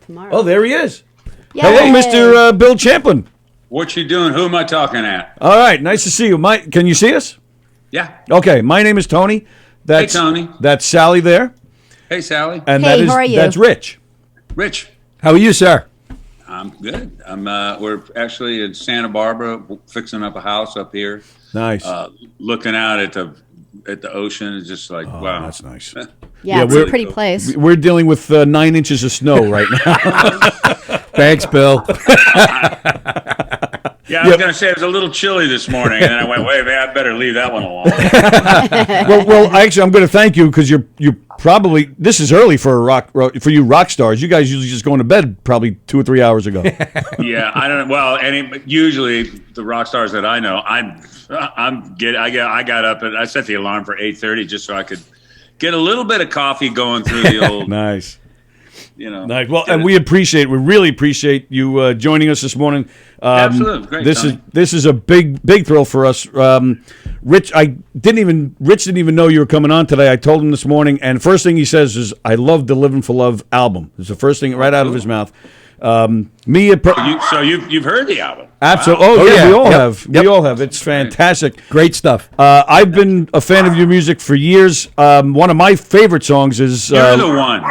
tomorrow. Oh, there he is. Yay. Hello, Mr. Bill Champlin. What you doing? Who am I talking at? All right, nice to see you. Can you see us? Yeah. Okay, my name is Tony. Hey, Tony. That's Sallie there. Hey, Sallie. And Hey, how are you? that's Rich. Rich. How are you, sir? I'm good. We're actually in Santa Barbara fixing up a house up here. Nice. Looking out at the ocean. It's just like, wow. That's nice. Yeah, it's a pretty place. We're dealing with 9 inches of snow right now. Thanks, Bill. Yeah, I was going to say it was a little chilly this morning, and then I went, wait, man, I better leave that one alone. well, actually, I'm going to thank you because you probably, this is early for you rock stars. You guys usually just going to bed probably 2 or 3 hours ago. Yeah, I don't know. Well, usually the rock stars that I know, I got up and I set the alarm for 8:30 just so I could get a little bit of coffee going through the old. Nice. Nice. Well, and we really appreciate you joining us this morning. Absolutely, great. This is a big thrill for us. Rich didn't even know you were coming on today. I told him this morning, and first thing he says is, "I love the Livin for Love album." It's the first thing right out of his mouth. So you've heard the album? Absolutely. Wow. Oh yeah, we all Yep. have. Yep. We all have. It's fantastic. Great stuff. I've been a fan of your music for years. One of my favorite songs is You're the one.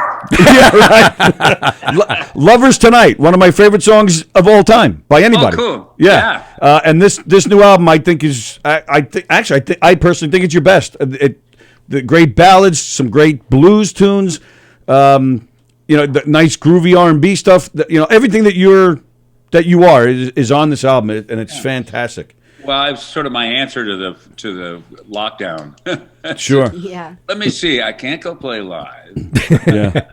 Lovers Tonight, one of my favorite songs of all time by anybody. Oh, cool. Yeah. And this new album, I think is I personally think it's your best. The great ballads, some great blues tunes, the nice groovy R&B stuff. Everything that you are is on this album, and it's fantastic. Well, it's sort of my answer to the lockdown. Sure. Yeah. Let me see. I can't go play live. Yeah.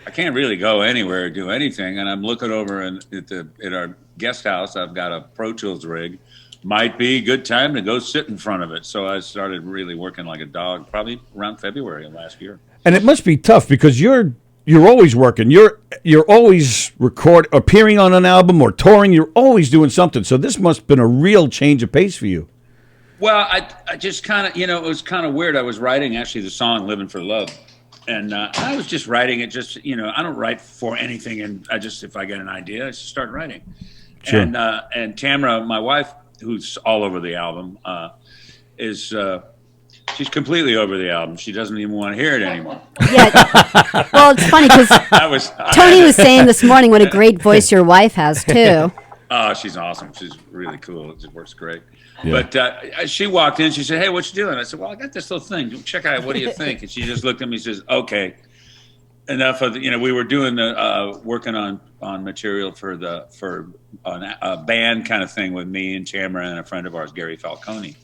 I can't really go anywhere or do anything. And I'm looking over at our guest house. I've got a Pro Tools rig. Might be a good time to go sit in front of it. So I started really working like a dog, probably around February of last year. And it must be tough because you're always working. You're always appearing on an album or touring. You're always doing something. So this must have been a real change of pace for you. Well, I just kind of, it was kind of weird. I was writing actually the song "Livin for Love," and I was just writing it. Just I don't write for anything, and if I get an idea, I just start writing. Sure. And Tamara, my wife, who's all over the album, she's completely over the album. She doesn't even want to hear it anymore. Yeah. Well, it's funny because Tony was saying this morning what a great voice your wife has too. Oh, she's awesome. She's really cool. It just works great. Yeah. But she walked in. She said, "Hey, what you doing?" I said, "Well, I got this little thing. Check out. What do you think?" And she just looked at me and says, "Okay, enough of the." We were doing working on material for a band kind of thing with me and Tamara and a friend of ours, Gary Falcone,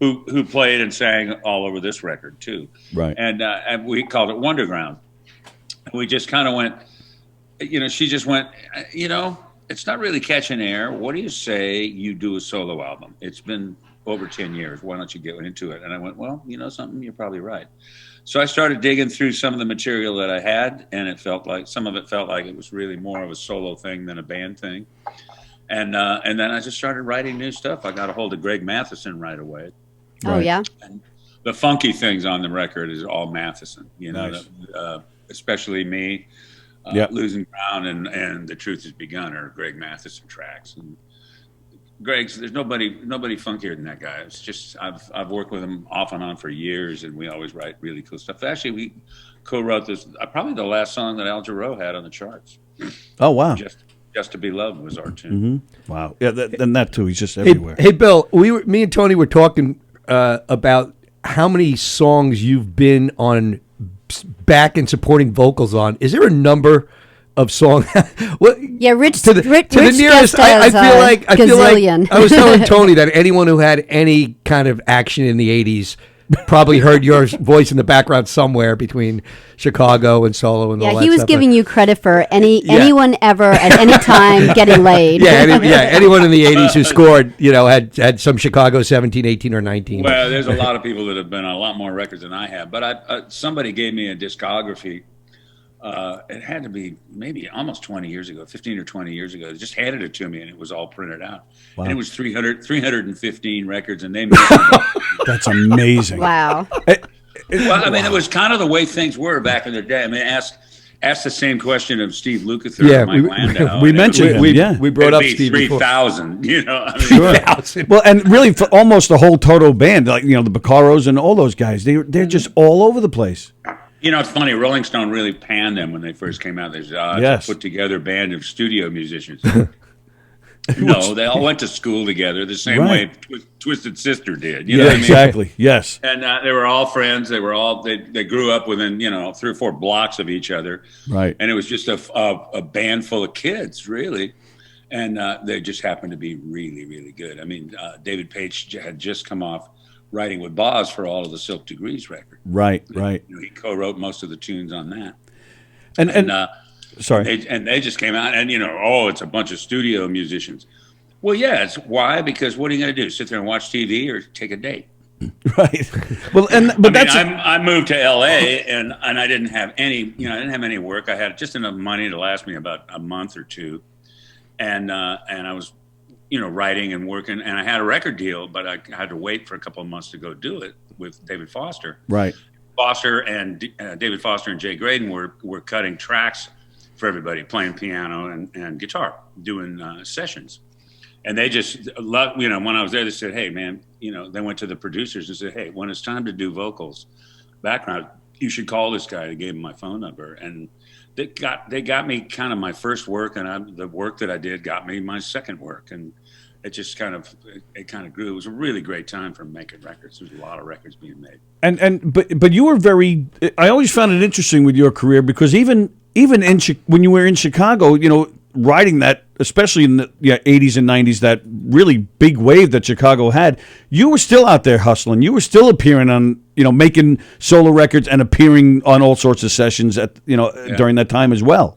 who played and sang all over this record too. Right. And we called it Wonderground. We just kind of went. She just went. It's not really catching air. What do you say you do a solo album? It's been over 10 years. Why don't you get into it? And I went, well, something, you're probably right. So I started digging through some of the material that I had, and some of it felt like it was really more of a solo thing than a band thing. And then I just started writing new stuff. I got a hold of Greg Matheson right away. Oh, yeah? And the funky things on the record is all Matheson, Nice. Especially Me. Yep. Losing Ground and The Truth Has Begun are Greg Matheson tracks. And there's nobody funkier than that guy. It's just I've worked with him off and on for years, and we always write really cool stuff. Actually, we co-wrote this. Probably the last song that Al Jarreau had on the charts. Oh wow! Just to Be Loved was our tune. Mm-hmm. Wow. Yeah, and that too. He's just everywhere. Hey, Bill. Me and Tony were talking about how many songs you've been on back and supporting vocals on. Is there a number of songs? Yeah, Rich to the nearest. I feel like I was telling Tony that anyone who had any kind of action in the '80s probably heard your voice in the background somewhere between Chicago and solo and all that stuff. Yeah, he was giving you credit for anyone ever at any time getting laid. Anyone in the '80s who scored, had some Chicago 17, 18, or 19. Well, there's a lot of people that have been on a lot more records than I have, but somebody gave me a discography. It had to be maybe almost 20 years ago, 15 or 20 years ago. They just handed it to me, and it was all printed out. Wow. And it was 315 records, and they made That's amazing. Wow. Well, I mean, it was kind of the way things were back in the day. I mean, ask the same question of Steve Lukather and Mike Landau. We mentioned him. We brought up Steve 3,000. You know, I mean, sure. 3,000. Well, and really, for almost the whole Toto band, like the Baccaros and all those guys, they're just all over the place. You know, it's funny. Rolling Stone really panned them when they first came out. They said, it's a put together band of studio musicians. No, they all went to school together the same way Twisted Sister did. You know what I mean? Exactly. Yes. And they were all friends. They were all they grew up within 3 or 4 blocks of each other. Right. And it was just a band full of kids, really. And they just happened to be really, really good. I mean, David Page had just come off writing with Boz for all of the Silk Degrees record. Right. Right. He co-wrote most of the tunes on that. And sorry. They just came out and, it's a bunch of studio musicians. Well, yeah, it's why? Because what are you going to do? Sit there and watch TV or take a date? Right. Well, I moved to L.A. and I didn't have any work. I had just enough money to last me about a month or two. And I was, writing and working, and I had a record deal, but I had to wait for a couple of months to go do it with David Foster. Right. Foster and David Foster and Jay Graydon were cutting tracks for everybody, playing piano and guitar, doing sessions. And they just loved, when I was there, they said, hey, man, they went to the producers and said, hey, when it's time to do vocals, background, you should call this guy. They gave him my phone number. And they got me kind of my first work, and the work that I did got me my second work. And it just kind of grew. It was a really great time for making records. There's a lot of records being made. But you were I always found it interesting with your career, because even when you were in Chicago, riding that, especially in the 80s and 90s, that really big wave that Chicago had, you were still out there hustling. You were still appearing on, making solo records and appearing on all sorts of sessions during that time as well.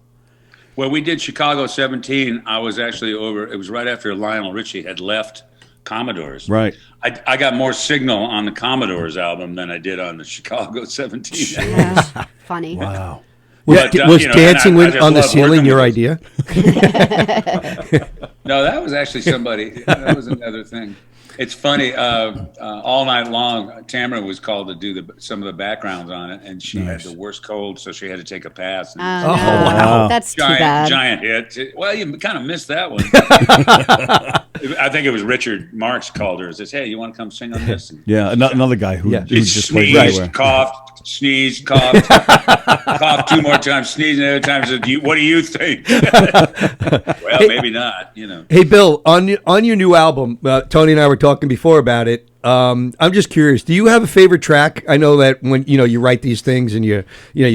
Well, we did Chicago 17. I was actually over. It was right after Lionel Richie had left Commodores. Right. I got more signal on the Commodores album than I did on the Chicago 17. Yeah. Funny. Wow. Was dancing on the ceiling your idea? No, that was actually somebody. That was another thing. It's funny. All night long, Tamara was called to do some of the backgrounds on it, and she had the worst cold, so she had to take a pass. Wow, that's too bad. Giant hit. Well, you kind of missed that one. I think it was Richard Marx called her and says, "Hey, you want to come sing on this?" And another guy who just played everywhere. Coughed, sneezed, coughed, coughed 2 more times, sneezed, and the other time said, "What do you think?" Well, maybe not. Hey, Bill, on your new album, Tony and I were talking before about it. I'm just curious. Do you have a favorite track? I know that when you write these things and you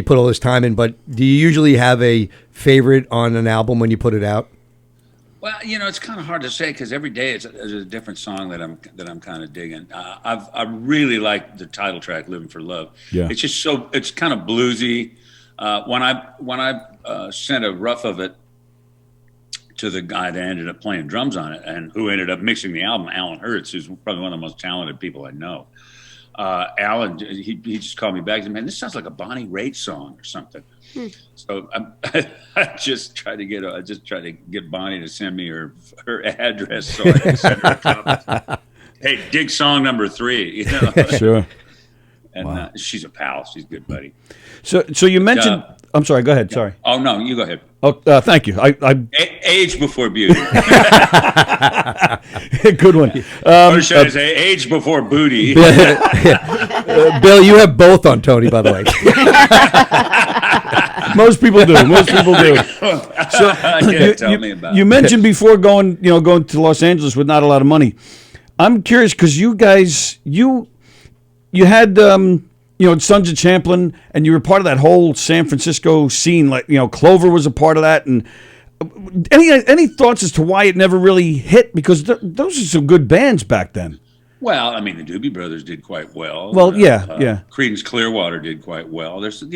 put all this time in, but do you usually have a favorite on an album when you put it out? Well, it's kind of hard to say, because every day it's a different song that I'm kind of digging. I really like the title track, "Living for Love." Yeah. It's just it's kind of bluesy. When I sent a rough of it to the guy that ended up playing drums on it and who ended up mixing the album, Alan Hertz, who's probably one of the most talented people I know. Alan, he just called me back and said, "Man, this sounds like a Bonnie Raitt song or something." So I just tried to get Bonnie to send me her address so I could send her a copy. Hey, dig song number 3. Sure. And she's a pal. She's a good buddy. So you mentioned. I'm sorry. Go ahead. Sorry. Oh no, you go ahead. Oh, thank you. Age before beauty. Good one. Or should I say age before booty? Bill, you have both on Tony, by the way. Most people do. So tell me about you mentioned before going to Los Angeles with not a lot of money. I'm curious, because you guys you had Sons of Champlin, and you were part of that whole San Francisco scene. Like Clover was a part of that. And any thoughts as to why it never really hit? Because those are some good bands back then. Well, I mean, the Doobie Brothers did quite well. Well, yeah. Creedence Clearwater did quite well. There's, but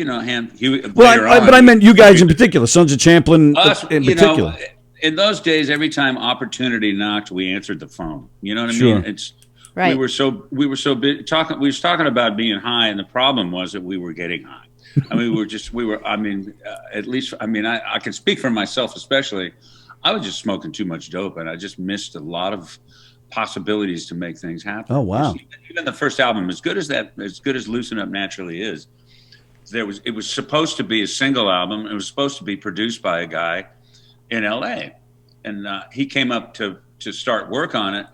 I meant you guys in particular, Sons of Champlin in particular. In those days, every time opportunity knocked, we answered the phone. You know what I mean? It's right. We were so big talking. We was talking about being high, and the problem was that we were getting high. I mean, at least, I can speak for myself, especially. I was just smoking too much dope, and I just missed a lot of possibilities to make things happen. Oh wow! Even the first album, as good as Loosen Up Naturally is, it was supposed to be a single album. It was supposed to be produced by a guy in L.A. And he came up to start work on it,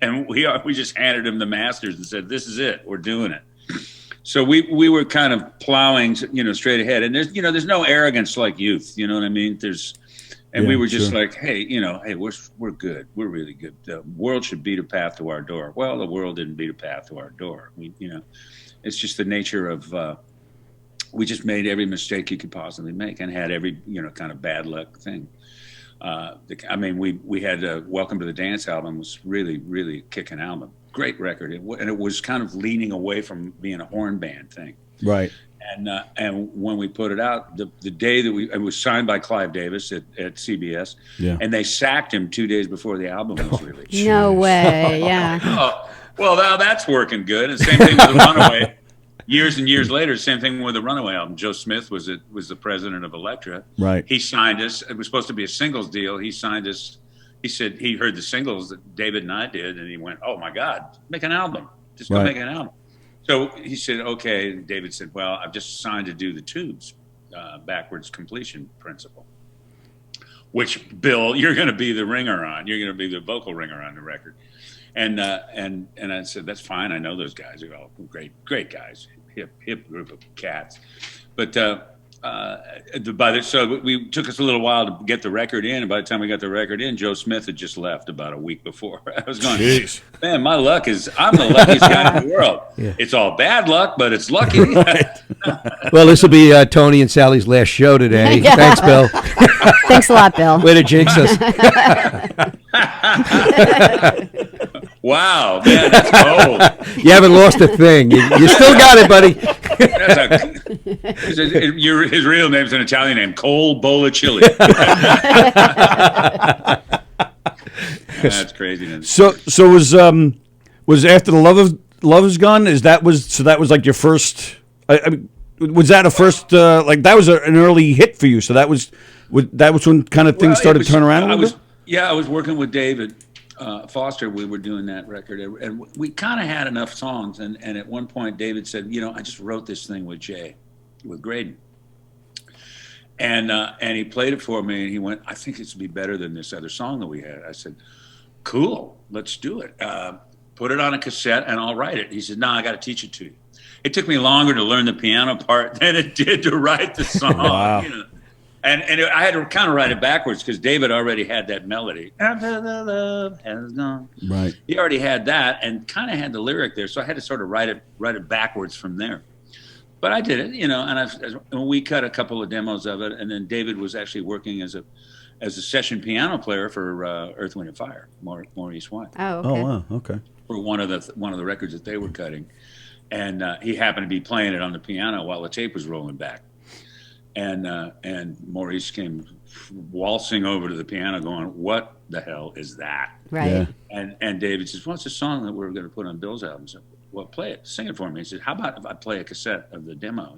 and we just handed him the masters and said, "This is it. We're doing it." So we were kind of plowing, straight ahead. And there's no arrogance like youth. You know what I mean? We were just like, hey, hey, we're good. We're really good. The world should beat a path to our door. Well, the world didn't beat a path to our door. It's just the nature of. We just made every mistake you could possibly make, and had every kind of bad luck thing. We had Welcome to the Dance album was really, really kicking album. Great record. And it was kind of leaning away from being a horn band thing. Right. And when we put it out, the day that it was signed by Clive Davis at CBS, and they sacked him 2 days before the album was released. No way, yeah. Oh, well, now that's working good. And same thing with the Runaway. Years and years later, same thing with the Runaway album. Joe Smith was the president of Elektra. Right. He signed us. It was supposed to be a singles deal. He signed us. He said he heard the singles that David and I did, and he went, "Oh my God, make an album. Just go make an album." So he said, "Okay." And David said, "Well, I've just signed to do the tubes, backwards completion principle." Which, Bill, you're going to be the ringer on. You're going to be the vocal ringer on the record. And I said, "That's fine. I know those guys are all great guys, hip group of cats." But so we took us a little while to get the record in, and by the time we got the record in, Joe Smith had just left about a week before. I was going, "Jeez, man, I'm the luckiest guy in the world. Yeah. It's all bad luck, but it's lucky." Well, this will be Tony and Sally's last show today. Yeah. Thanks, Bill. Thanks a lot, Bill. Way to jinx us. Wow, man, that's cold. You haven't lost a thing. You still got it, buddy. His real name's an Italian name, Cole Bolachilli. That's crazy. So was after the Love Is Gone? That was like your first? Was that a first? That was an early hit for you. So that was when kind of things started to turn around a little bit. Yeah, I was working with David Foster. We were doing that record, and we kind of had enough songs. And at one point, David said, "I just wrote this thing with Graydon." And he played it for me, and he went, "I think this would be better than this other song that we had." I said, "Cool, let's do it. Put it on a cassette, and I'll write it." He said, "No, I got to teach it to you." It took me longer to learn the piano part than it did to write the song. Wow. And I had to kind of write it backwards because David already had that melody. After the love has gone. Right. He already had that and kind of had the lyric there, so I had to sort of write it backwards from there. But I did it, and we cut a couple of demos of it, and then David was actually working as a session piano player for Earth, Wind and Fire, Maurice White. Oh, okay. Oh, wow, okay. For one of the records that they were cutting, and he happened to be playing it on the piano while the tape was rolling back. And Maurice came waltzing over to the piano going, "What the hell is that?" Right. Yeah. And David says, "Well, it's a song that we're going to put on Bill's album." So, "Well, play it. Sing it for me." He said, "How about if I play a cassette of the demo?"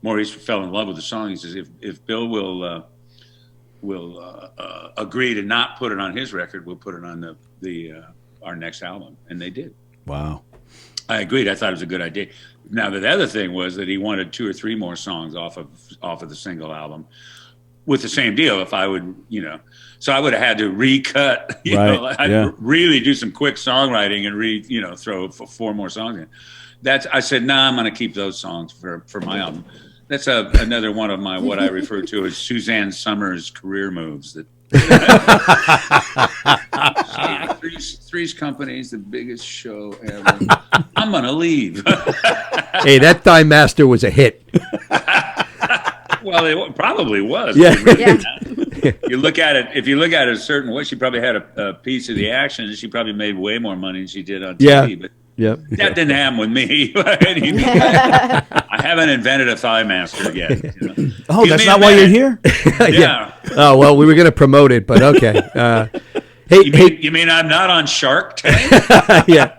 Maurice fell in love with the song. He says, if Bill will agree to not put it on his record, we'll put it on our next album. And they did. Wow. I agreed. I thought it was a good idea. Now, the other thing was that he wanted 2 or 3 more songs off of the single album with the same deal. If I would, so I would have had to recut, I'd really do some quick songwriting and throw 4 more songs in. I said, "Nah, I'm going to keep those songs for my album." That's another one of my, what I refer to as Suzanne Summers career moves. That Three's Company's the biggest show ever. I'm going to leave. Hey, that Thigh Master was a hit. Well, it probably was. Yeah. You look at it. If you look at it a certain way, she probably had a piece of the action, and she probably made way more money than she did on TV. But that didn't happen with me. I haven't invented a Thigh Master yet. Oh, that's not why you're here? Yeah. Oh, well, we were going to promote it, but okay. You mean I'm not on Shark Tank? Yeah.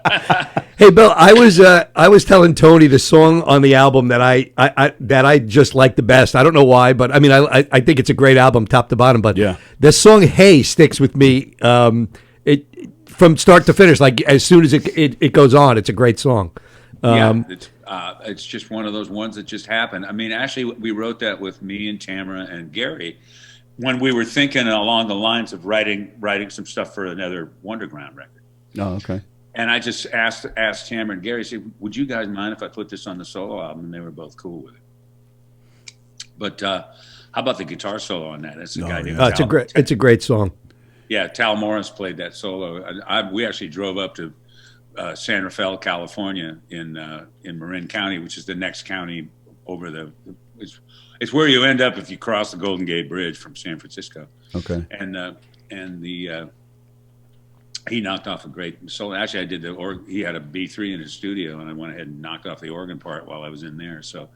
Hey, Bill, I was telling Tony the song on the album that I just like the best. I don't know why, but I mean, I think it's a great album, top to bottom. But this song "Hey" sticks with me. It from start to finish. Like as soon as it goes on, it's a great song. It's just one of those ones that just happened. I mean, actually, we wrote that with me and Tamara and Gary when we were thinking along the lines of writing some stuff for another Wonderground record. Oh, okay. And I just asked Tamara and Gary, I said, would you guys mind if I put this on the solo album? And they were both cool with it. But how about the guitar solo on that? It's a guy named Tal. It's a great song. Yeah, Tal Morris played that solo. We actually drove up to San Rafael, California, in Marin County, which is the next county over it's where you end up if you cross the Golden Gate Bridge from San Francisco. Okay. And he knocked off a great solo. Actually, I did he had a B3 in his studio, and I went ahead and knocked off the organ part while I was in there. So,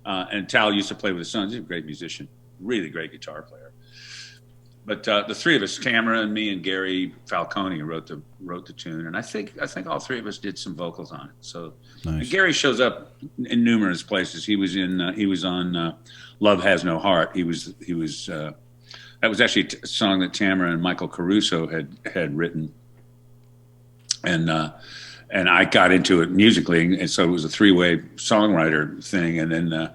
and Tal used to play with his sons. He's a great musician, really great guitar player. But the three of us, Tamara and me and Gary Falcone, wrote the tune, and I think all three of us did some vocals on it. So nice. And Gary shows up in numerous places. He was on Love Has No Heart. He was that was actually a song that Tamara and Michael Caruso had written, and I got into it musically, and so it was a three-way songwriter thing, and then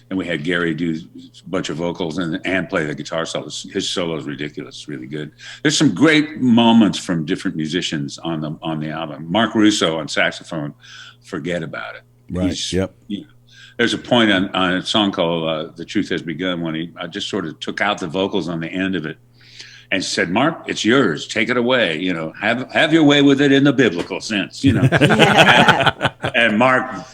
and we had Gary do a bunch of vocals and play the guitar solos. His solo is ridiculous, it's really good. There's some great moments from different musicians on the album. Mark Russo on saxophone, forget about it. Right. Yep. There's a point on a song called "The Truth Has Begun" when I just sort of took out the vocals on the end of it and said, "Mark, it's yours. Take it away. Have your way with it in the biblical sense. And Mark,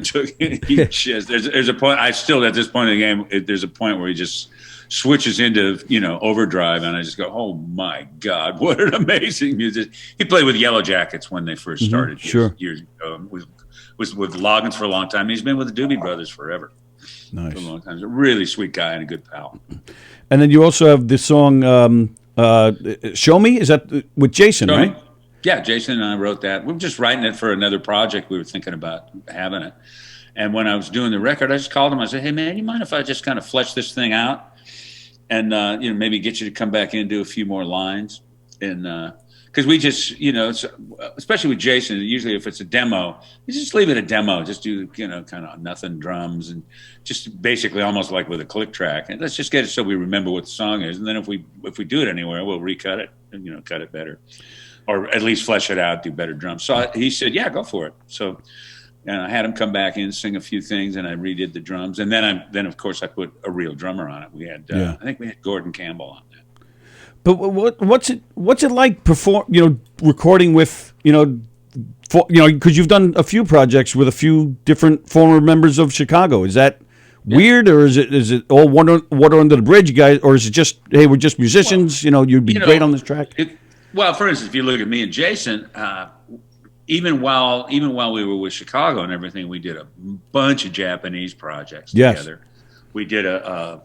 took. There's a point. I still at this point in the game. There's a point where he just switches into overdrive, and I just go, "Oh my God, what an amazing music!" He played with Yellow Jackets when they first started years ago. Was with Loggins for a long time. He's been with the Doobie Brothers forever. Nice. For a long time. He's a really sweet guy and a good pal. And then you also have the song "Show Me." Is that with Jason, right? Yeah, Jason and I wrote that. We were just writing it for another project. We were thinking about having it. And when I was doing the record, I just called him. I said, "Hey, man, you mind if I just kind of flesh this thing out and maybe get you to come back in and do a few more lines?" And because we just, especially with Jason, usually if it's a demo, you just leave it a demo. Just do, kind of nothing drums and just basically almost like with a click track. And let's just get it so we remember what the song is. And then if we do it anywhere, we'll recut it and, cut it better. Or at least flesh it out, do better drums. So he said, yeah, go for it. So and I had him come back in, sing a few things, and I redid the drums. And then of course I put a real drummer on it. We had, I think we had Gordon Campbell on that. But what's it like recording with because you've done a few projects with a few different former members of Chicago. Is that weird, or is it all water under the bridge, guys, or is it just, hey, we're just musicians? You'd be great on this track. Well, for instance, if you look at me and Jason, even while we were with Chicago and everything, we did a bunch of Japanese projects together. We did an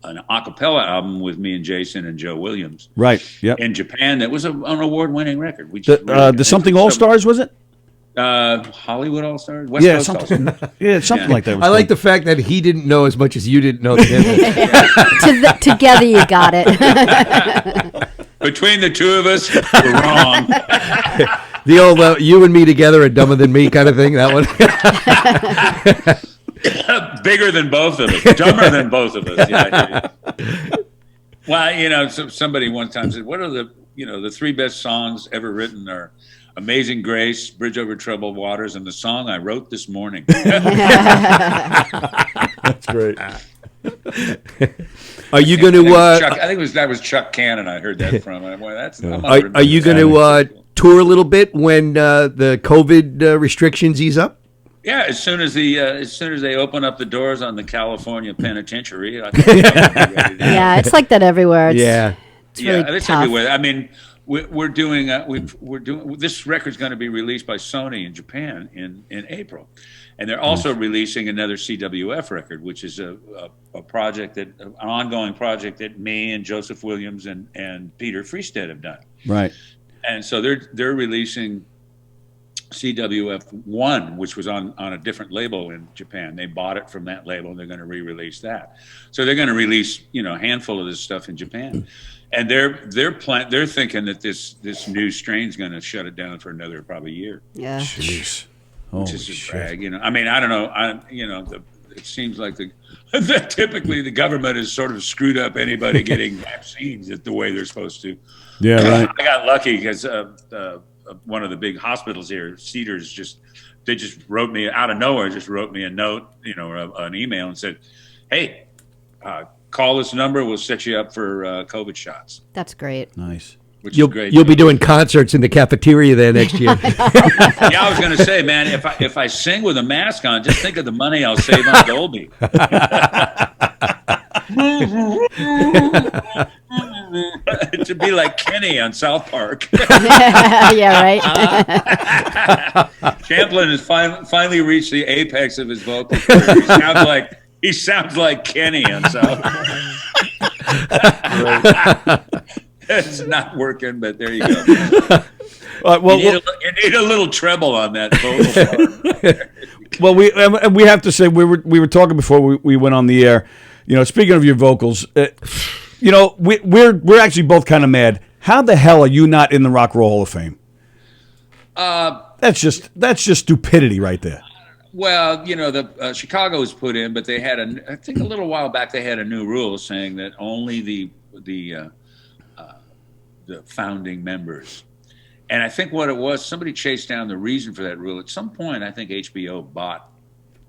a cappella album with me and Jason and Joe Williams. Right. Yep. In Japan, that was an award-winning record. We just the Something All Stars, was it? Hollywood All Stars. West Coast All Stars. Something like that. I like the fact that he didn't know as much as you didn't know. Together, you got it. Between the two of us, we're wrong. The old "you and me together are dumber than me" kind of thing. That one. Bigger than both of us, dumber than both of us. Yeah. Well, somebody one time said, "What are the three best songs ever written are Amazing Grace, Bridge Over Troubled Waters, and the song I wrote this morning." That's great. Are you going to? I think that was Chuck Cannon. I heard that from. Are you going to tour a little bit when the COVID restrictions ease up? Yeah, as soon as they open up the doors on the California penitentiary, I think yeah, it's like that everywhere. It's really it's tough. everywhere. I mean, we're doing this record's going to be released by Sony in Japan in April, and they're also releasing another CWF record, which is a project an ongoing project that me and Joseph Williams and Peter Freestead have done. Right, and so they're releasing CWF 1, which was on a different label in Japan. They bought it from that label, and they're going to re-release that. So they're going to release a handful of this stuff in Japan, and they're thinking that this new strain's going to shut it down for another probably year. Yeah. Jeez. which is a drag. You know, I mean, I don't know. It seems like that typically the government has sort of screwed up anybody getting vaccines the way they're supposed to. Yeah, right. I got lucky because one of the big hospitals here, Cedars, they just wrote me out of nowhere. Just wrote me a note, an email, and said, "Hey, call this number. We'll set you up for COVID shots." That's great. Nice. Which is great. You'll be doing concerts in the cafeteria there next year. Yeah, I was going to say, man, if I sing with a mask on, just think of the money I'll save on Dolby. To be like Kenny on South Park. Yeah, right. Champlin has finally reached the apex of his vocal career. He sounds like Kenny on South Park. It's not working, but there you go. You need a little treble on that vocal. Well, we have to say we were talking before we went on the air. Speaking of your vocals, we're actually both kind of mad. How the hell are you not in the Rock and Roll Hall of Fame? That's just stupidity right there. Well, the Chicago was put in, but they had I think a little while back they had a new rule saying that only the founding members. And I think what it was, somebody chased down the reason for that rule. At some point, I think HBO bought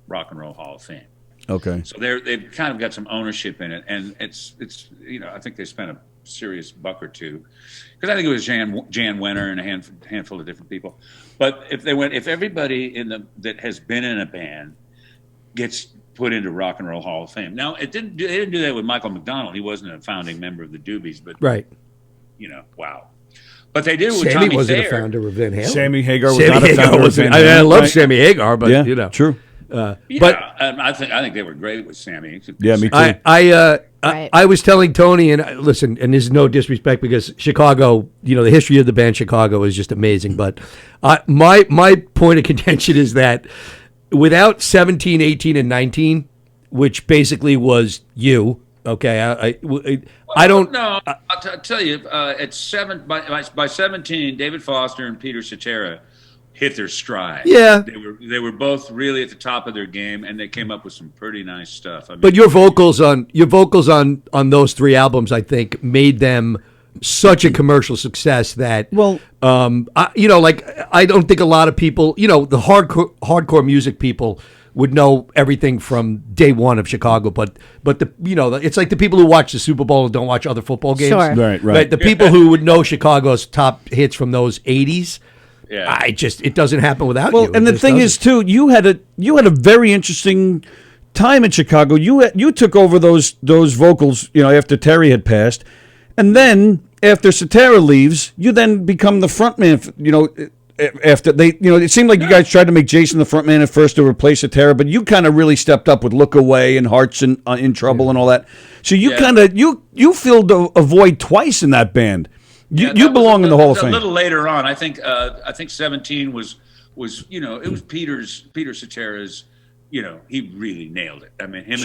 Rock and Roll Hall of Fame. Okay. So they've kind of got some ownership in it, and it's I think they spent a serious buck or two, because I think it was Jan Wenner and a handful of different people. But if everybody that has been in a band gets put into Rock and Roll Hall of Fame. Now they didn't do that with Michael McDonald. He wasn't a founding member of the Doobies, but right. Wow. But they did with Sammy Tommy wasn't Thayer. a founder of Van Halen. Sammy Hagar was not a founder of Van Halen. I love Sammy Hagar, but true. But I think they were great with Sammy. Yeah, me too. I was telling Tony, and listen, and this is no disrespect because Chicago, the history of the band Chicago is just amazing. But my point of contention is that without 17, 18, and 19, which basically was you. Okay, I don't. No, I'll tell you. At by 17, David Foster and Peter Cetera hit their stride. Yeah, they were both really at the top of their game, and they came up with some pretty nice stuff. I mean, but your vocals on those three albums, I think, made them such a commercial success that I don't think a lot of people, the hardcore music people would know everything from day one of Chicago, but it's like the people who watch the Super Bowl and don't watch other football games. Sure. Right. Yeah. The people who would know Chicago's top hits from those 80s, yeah. It doesn't happen without you. Well, and the thing is too, you had a very interesting time in Chicago. You took over those vocals, after Terry had passed, and then after Cetera leaves, you then become the frontman. After they, it seemed like you guys tried to make Jason the frontman at first to replace Cetera, but you kind of really stepped up with "Look Away" and "Hearts in Trouble" and all that. So you kind of you filled a void twice in that band. You belong in the Hall of Fame. A little later on, I think 17 was it was Peter Cetera's. He really nailed it. I mean, and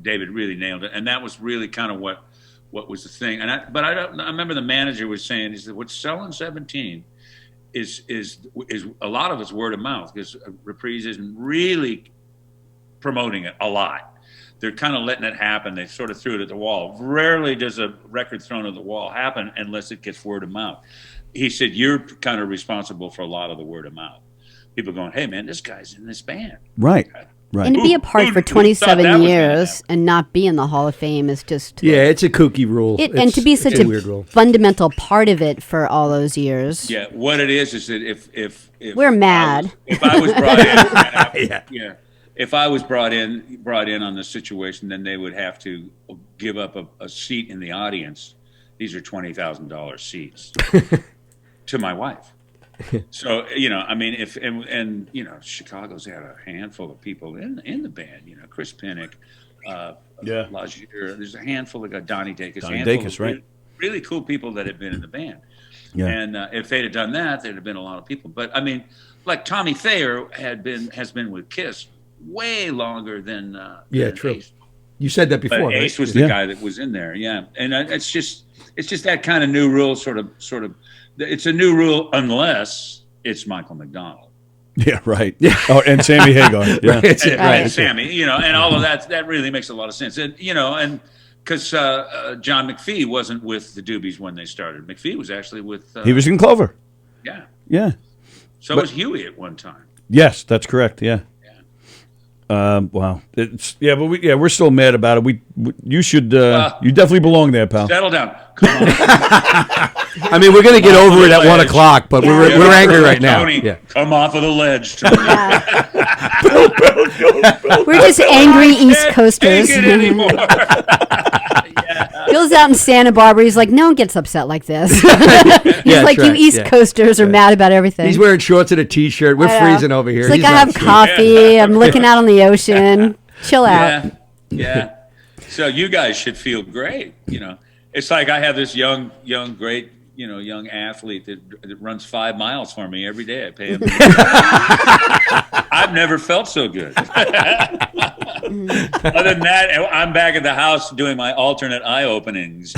David really nailed it, and that was really kind of what was the thing. And I remember the manager was saying, he said, "What's selling 17 is a lot of it's word of mouth, because Reprise isn't really promoting it a lot. They're kind of letting it happen. They sort of threw it at the wall. Rarely does a record thrown at the wall happen unless it gets word of mouth." He said, "You're kind of responsible for a lot of the word of mouth. People going, hey, man, this guy's in this band." Right. And to be a part for 27 years and not be in the Hall of Fame is just... Yeah, it's a kooky rule. And to be such a weird rule. fundamental part of it for all those years. Yeah, what it is that if we're mad. If I was brought in... If I was brought in on this situation, then they would have to give up a seat in the audience. These are $20,000 seats to my wife. So I mean, Chicago's had a handful of people in the band. Chris Pinnock, Lagier. There's a handful of Donnie Dacus. Right? Really cool people that have been in the band. Yeah. And if they'd have done that, there'd have been a lot of people. But I mean, like Tommy Thayer has been with Kiss way longer than true. Ace. You said that before. But Ace was the guy that was in there, and it's just that kind of new rule, sort of. It's a new rule unless it's Michael McDonald. Yeah, right. Yeah. Oh, and Sammy Hagar. Yeah. And Sammy, and all of that really makes a lot of sense. And, and because John McPhee wasn't with the Doobies when they started. McPhee was actually with... he was in Clover. Yeah. Yeah. So was Huey at one time. Yes, that's correct. Yeah. Wow. But we're still mad about it. You should. You definitely belong there, pal. Settle down. Come on. I mean, we're gonna get over it at 1 o'clock, but we're angry right now. Tony, come off of the ledge. We're just angry East Coasters. Can't take it anymore. Bill's out in Santa Barbara. He's like, no one gets upset like this. He's like, you East Coasters are mad about everything. He's wearing shorts and a T-shirt. We're freezing over here. He's like, I have coffee. I'm looking out on the ocean. Chill out. Yeah. So you guys should feel great. It's like I have this young, great, young athlete that runs 5 miles for me every day. I pay him. I've never felt so good. Other than that, I'm back at the house doing my alternate eye openings.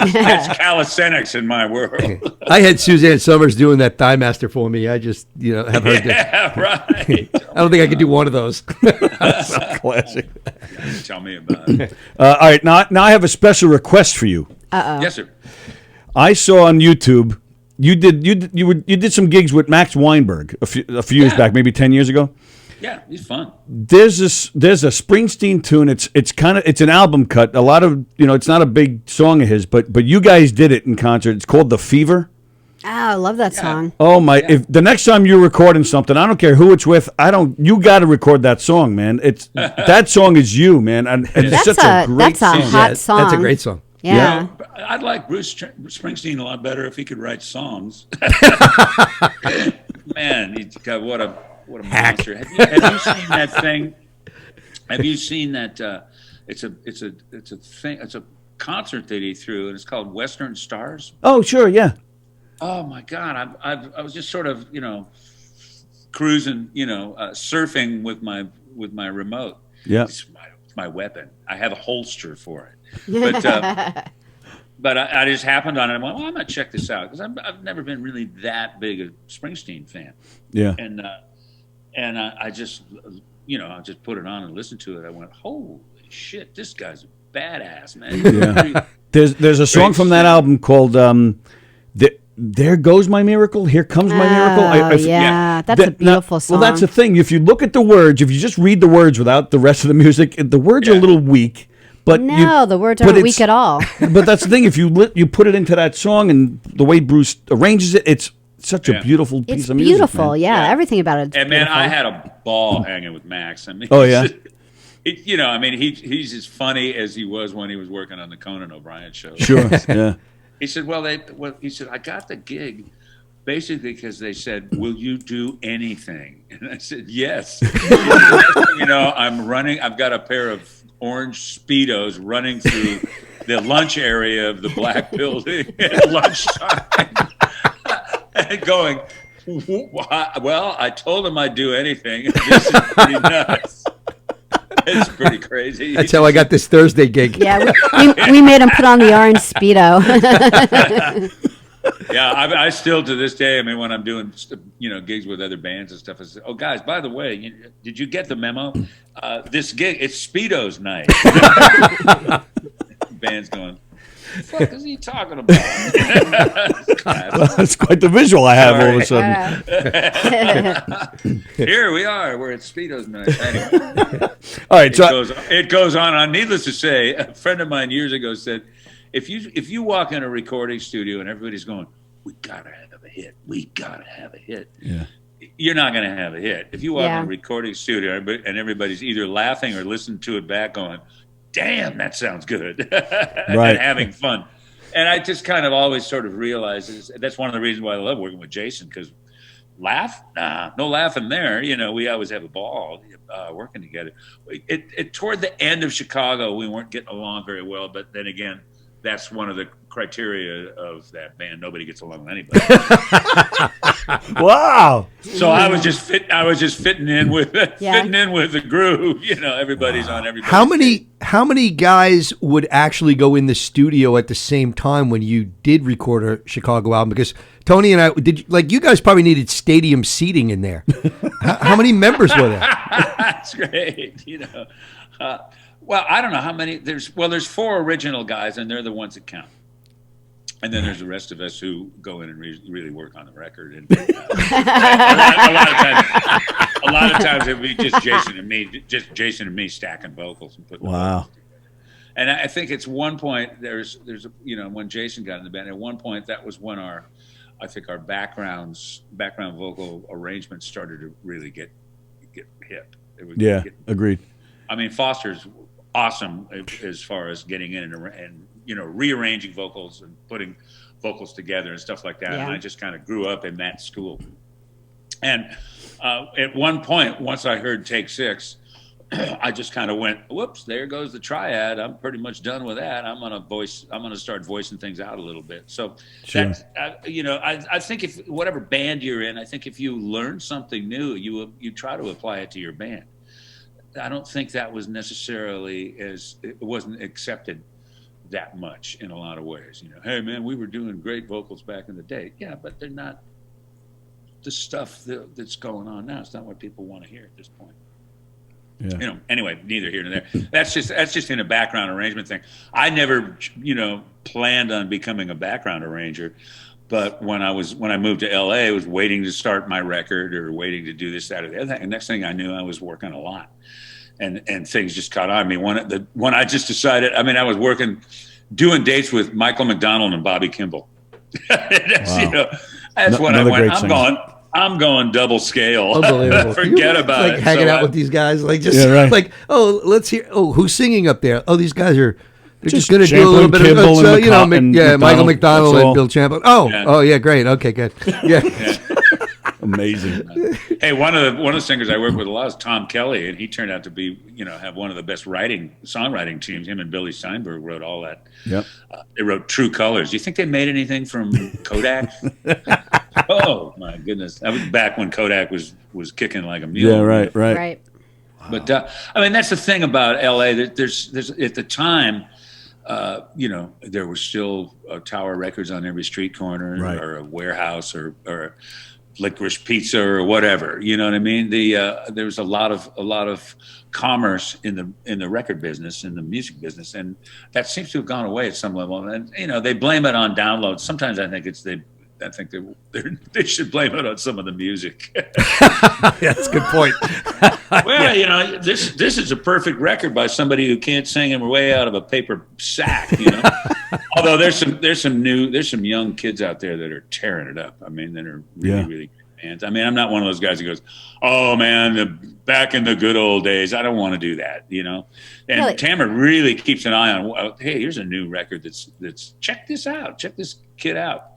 It's calisthenics in my world. I had Suzanne Summers doing that Thigh Master for me. I just, have heard that. Yeah, right. I don't think I could do one of those. Classic. Tell me about it. All right, now I have a special request for you. Yes, sir. I saw on YouTube you did some gigs with Max Weinberg a few years back, maybe 10 years ago. Yeah, he's fun. There's a Springsteen tune. It's an album cut. A lot of it's not a big song of his, but you guys did it in concert. It's called The Fever. Oh, I love that song. Oh my! If the next time you're recording something, I don't care who it's with. You got to record that song, man. That song is you, man. And it's such a great song. Hot song. That's a great song. Yeah. I'd like Bruce Springsteen a lot better if he could write songs. Man, what a monster! Have you seen that thing? Have you seen that? It's a thing. It's a concert that he threw, and it's called Western Stars. Oh, sure, yeah. Oh my God! I was just sort of cruising, surfing with my remote. Yeah, it's my weapon. I have a holster for it. But I just happened on it. I went, well, I'm gonna check this out because I've never been really that big a Springsteen fan. Yeah, and I just I just put it on and listened to it. I went, holy shit, this guy's a badass, man. Yeah. There's a song from that album called There Goes My Miracle, Here Comes My Miracle. That's a beautiful song. Well, that's the thing. If you look at the words, if you just read the words without the rest of the music, the words are a little weak. But the words aren't weak at all. But that's the thing. If you put it into that song and the way Bruce arranges it, it's such a beautiful piece of music. It's beautiful, everything about it. And man, I had a ball hanging with Max. I mean, he's as funny as he was when he was working on the Conan O'Brien show. Sure, yeah. He said, he said, I got the gig basically because they said, will you do anything? And I said, yes. I'm running. I've got a pair of orange Speedos running through the lunch area of the Black Building at lunchtime. And going, well, I told him I'd do anything. This is pretty nuts. It's pretty crazy. That's how I got this Thursday gig. Yeah, we made him put on the orange Speedo. Yeah, I still to this day. I mean, when I'm doing gigs with other bands and stuff, I say, "Oh, guys, by the way, did you get the memo? This gig, it's Speedo's night." Band's going, "What the fuck is he talking about?" That's quite the visual I have all of a sudden. Here we are. We're at Speedo's night. Anyway, all right, it goes on. Needless to say, a friend of mine years ago said, If you walk in a recording studio and everybody's going, we gotta have a hit, yeah, you're not gonna have a hit. If you walk in a recording studio and everybody's either laughing or listening to it back, going, "Damn, that sounds good," and having fun. And I just kind of always sort of realized that's one of the reasons why I love working with Jason, because laugh? Nah, no laughing there. We always have a ball working together. Toward the end of Chicago, we weren't getting along very well, but then again, that's one of the criteria of that band. Nobody gets along with anybody. Wow. So I was just fitting in with the groove. Everybody's on everybody. How many guys would actually go in the studio at the same time when you did record a Chicago album? Because Tony and I you guys probably needed stadium seating in there. How many members were there? That's great. Well, I don't know how many. There's 4 original guys, and they're the ones that count. And then there's the rest of us who go in and really work on the record. And a lot of times it would be just Jason and me stacking vocals and putting. Wow. And I think it's one point there's when Jason got in the band, at one point that was when our background vocal arrangements started to really get hip. Agreed. I mean, Foster's awesome as far as getting in and rearranging vocals and putting vocals together and stuff like that. Yeah. And I just kind of grew up in that school. And at one point, once I heard Take 6, I just kind of went, whoops, there goes the triad. I'm pretty much done with that. I'm going to start voicing things out a little bit. So sure. I think if whatever band you're in, I think if you learn something new, you try to apply it to your band. I don't think that was necessarily it wasn't accepted that much in a lot of ways. Hey man, we were doing great vocals back in the day. Yeah, but they're not the stuff that's going on now. It's not what people want to hear at this point. Yeah. Anyway, neither here nor there. That's just in a background arrangement thing. I never, planned on becoming a background arranger. But when I moved to LA, I was waiting to start my record or waiting to do this, that, or the other thing. And next thing I knew, I was working a lot, and things just caught on me. When I just decided, I was doing dates with Michael McDonald and Bobby Kimball. That's when I went. I'm going double scale. Unbelievable. Forget about it. Hanging out with these guys, let's hear. Oh, who's singing up there? Oh, these guys are. They're just going to do a little bit of, Michael McDonald and Bill Champlin. Oh, yeah, great. Okay, good. Yeah. Amazing. Hey, one of the singers I work with a lot is Tom Kelly, and he turned out to be, have one of the best songwriting teams. Him and Billy Steinberg wrote all that. Yep. They wrote True Colors. Do you think they made anything from Kodak? Oh my goodness, that was back when Kodak was kicking like a mule. Yeah, right. Wow. But that's the thing about LA. That there's at the time. There were still Tower Records on every street corner, right, or a warehouse or licorice pizza or whatever. You know what I mean? There was a lot of commerce in the record business, in the music business, and that seems to have gone away at some level. And they blame it on downloads. Sometimes I think they should blame it on some of the music. That's a good point. Well, this is a perfect record by somebody who can't sing and way out of a paper sack. Although there's some young kids out there that are tearing it up. That are really good bands. I'm not one of those guys who goes, "Oh man, back in the good old days." I don't want to do that. And really? Tamara really keeps an eye on. Hey, here's a new record that's check this out. Check this kid out.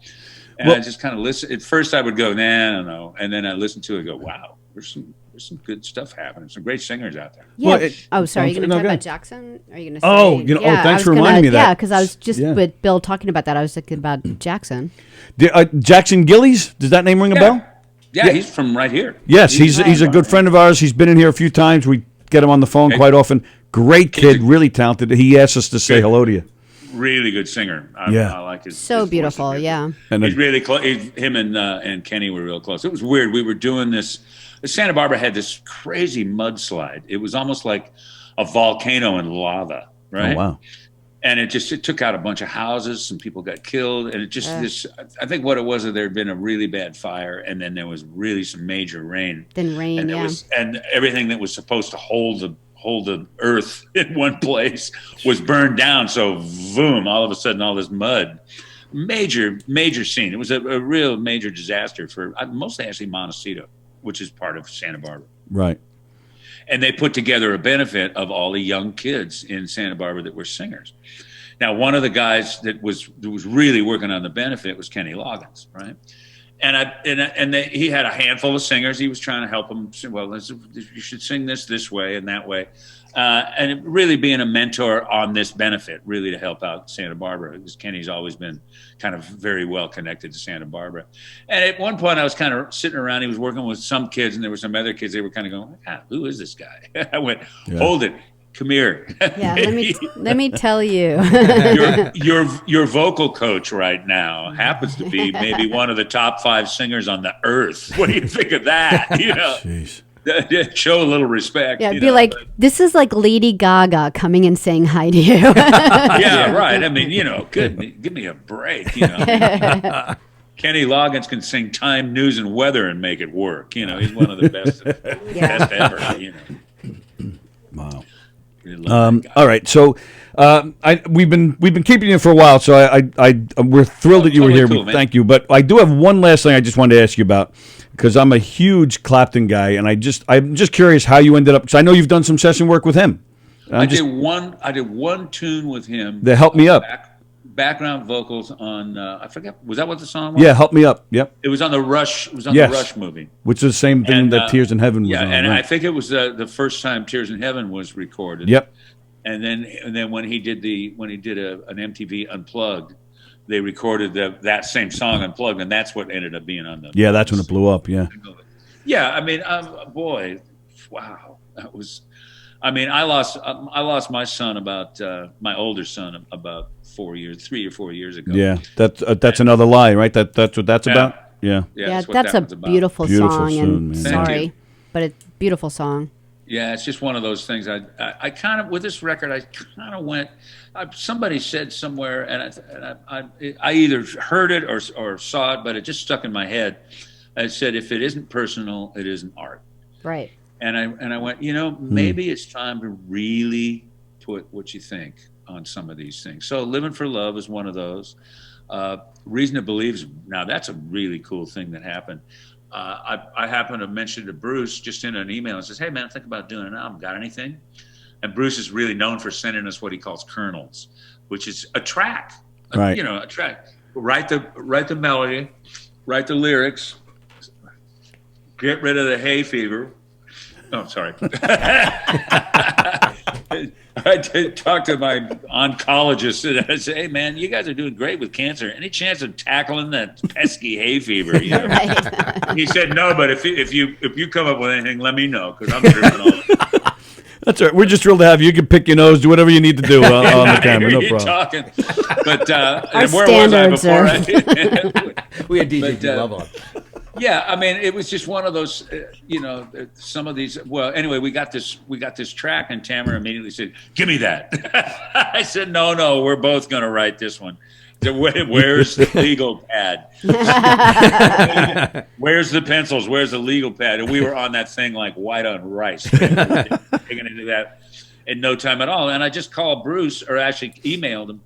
And I just kind of listen. At first, I would go, "Nah, I don't know," and then I listen to it and go, "Wow, there's some good stuff happening. Some great singers out there." Yeah. Sorry. Are you going to talk about Jackson? Are you going to say? Thanks for reminding me of that. Yeah, because I was just with Bill talking about that. I was thinking about Jackson. Jackson Gillies. Does that name ring a bell? Yeah, he's from right here. Yes, he's a good friend of ours. He's been in here a few times. We get him on the phone quite often. Great kid, really talented. He asked us to say hello to you. Really good singer. I like his. So his beautiful, yeah. And he's really close. Him and Kenny were real close. It was weird. We were doing this. Santa Barbara had this crazy mudslide. It was almost like a volcano in lava, right? Oh wow! And it took out a bunch of houses. Some people got killed, and it just this. I think what it was that there had been a really bad fire, and then there was really some major rain. And everything that was supposed to hold the earth in one place was burned down. So boom, all of a sudden, all this mud, major scene. It was a real major disaster for mostly actually Montecito, which is part of Santa Barbara. Right. And they put together a benefit of all the young kids in Santa Barbara that were singers. Now, one of the guys that was really working on the benefit was Kenny Loggins, right? he had a handful of singers. He was trying to help them. Well, you should sing this way and that way, and really being a mentor on this benefit, really to help out Santa Barbara, because Kenny's always been kind of very well connected to Santa Barbara. And at one point, I was kind of sitting around. He was working with some kids, and there were some other kids. They were kind of going, "Who is this guy?" I went, "Hold it. Come here." Yeah, let me tell you. your vocal coach right now happens to be maybe one of the top 5 singers on the earth. What do you think of that? Jeez. Show a little respect. Yeah, be like, this is like Lady Gaga coming and saying hi to you. Yeah, right. I mean, give me a break. Kenny Loggins can sing time, news, and weather and make it work. He's one of the best ever. Wow. All right, so we've been keeping you for a while, so we're thrilled that you were here. Cool, Thank you, but I do have one last thing I just wanted to ask you about, because I'm a huge Clapton guy, and I'm just curious how you ended up, because I know you've done some session work with him. I did one tune with him. That Help Me Up. Background vocals on I forget, was that what the song was? Yeah, Help Me Up. Yep. It was on the Rush. It was on the Rush movie, which is the same thing that Tears in Heaven was on. Yeah, and right? I think it was the first time Tears in Heaven was recorded. Yep. And then when he did an MTV Unplugged, they recorded that same song Unplugged, and that's what ended up being on the. Yeah, that's when it blew up. Yeah. Yeah, I mean, boy, wow, that was. I mean, I lost my son my older son about 3 or 4 years ago. Yeah, that's another lie, right? That's what that's about. Yeah. Yeah, that's a beautiful song. And sorry, but it's a beautiful song. Yeah, it's just one of those things. I kind of, with this record, I kind of went. Somebody said somewhere, and I either heard it or saw it, but it just stuck in my head. I said, if it isn't personal, it isn't art. Right. And I went, maybe it's time to really put what you think on some of these things. So Livin for Love is one of those. Reason to Believe, now that's a really cool thing that happened. I happened to mention to Bruce just in an email and says, hey man, think about doing an album. Got anything? And Bruce is really known for sending us what he calls kernels, which is a track, right. A track. Write the melody, write the lyrics, get rid of the hay fever. Oh, sorry. I did talk to my oncologist and I said, hey, man, you guys are doing great with cancer. Any chance of tackling that pesky hay fever? Right. He said, no, but if you come up with anything, let me know, because I'm tripping all. That's all right. We're just thrilled to have you. You can pick your nose, do whatever you need to do on the camera. No problem. Talking. But our where was I before? We had DJ Love on. Yeah, I mean, it was just one of those, some of these. Well, anyway, we got this track, and Tamara immediately said, "Give me that." I said, "No, we're both going to write this one. Where's the legal pad? Where's the pencils? Where's the legal pad?" And we were on that thing like white on rice, digging into that in no time at all. And I just called Bruce, or actually emailed him.